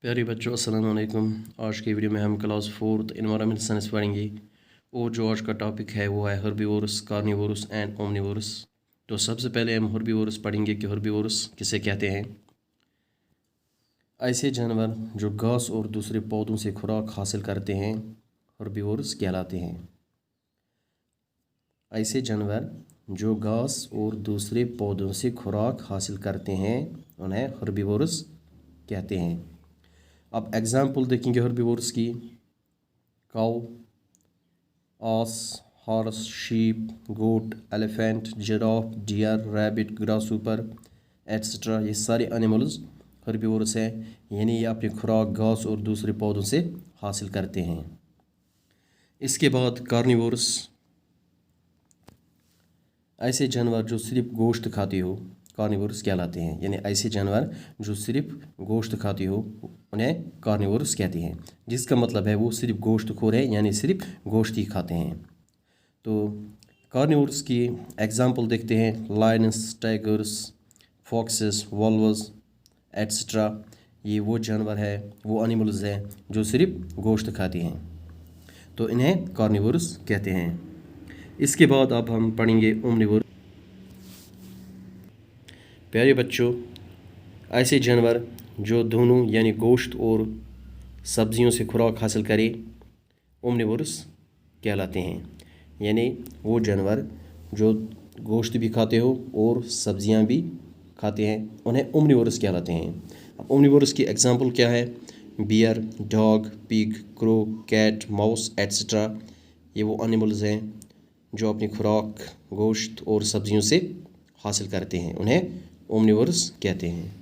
प्यारे बच्चों अस्सलाम वालेकुम। आज की वीडियो में हम क्लास 4 एनवायरनमेंट साइंस पढ़ेंगे और जो आज का टॉपिक है वो है हर्बीवोरस, कार्निवोरस एंड ओमनिवोरस। तो सबसे पहले हम हर्बीवोरस पढ़ेंगे कि हर्बीवोरस किसे कहते हैं। ऐसे जानवर जो घास और दूसरे पौधों से खुराक हासिल करते हैं हर्बीवोरस कहलाते हैं। ऐसे जानवर जो घास और दूसरे पौधों से खुराक हासिल करते हैं उन्हें हर्बीवोरस कहते हैं। अब एग्जाम्पल देखेंगे हर्बीवोरस की। Cow, ox, horse, sheep, goat, elephant, giraffe, deer, rabbit, grasshopper etcetera, ये सारे एनिमल्स हर्बीवोरस हैं, यानी ये अपनी खुराक घास और दूसरे पौधों से हासिल करते हैं। इसके बाद कार्निवोरस, ऐसे जानवर जो सिर्फ गोश्त खाते हो कार्निवोरस कहलाते हैं, यानी ऐसे जानवर जो सिर्फ गोश्त खाते हो उन्हें कार्निवोरस कहते हैं, जिसका मतलब है वो सिर्फ गोश्त खोर है, यानी सिर्फ गोश्त ही खाते हैं। तो कार्निवोरस की एग्जांपल देखते हैं। लायंस, टाइगर्स, फॉक्सेस, वॉल्वस एट्सेट्रा, ये वो जानवर है, वो एनिमल्स हैं जो सिर्फ गोश्त खाते हैं, तो इन्हें कार्निवोरस कहते हैं। इसके बाद अब हम पढ़ेंगे ओमनिवोरस। प्यारे बच्चों, ऐसे जानवर जो दोनों यानी गोश्त और सब्जियों से खुराक हासिल करें ओमनिवोरस कहलाते हैं, यानी वो जानवर जो गोश्त भी खाते हो और सब्जियां भी खाते हैं उन्हें ओमनिवोरस कहलाते हैं। अब ओमनिवोरस की एग्जांपल क्या है? Bear, dog, pig, crow, cat, mouse etcetera, ये वो एनिमल्स हैं जो अपनी खुराक गोश्त और सब्जियों से हासिल करते हैं, उन्हें ओमनिवोरस कहते हैं।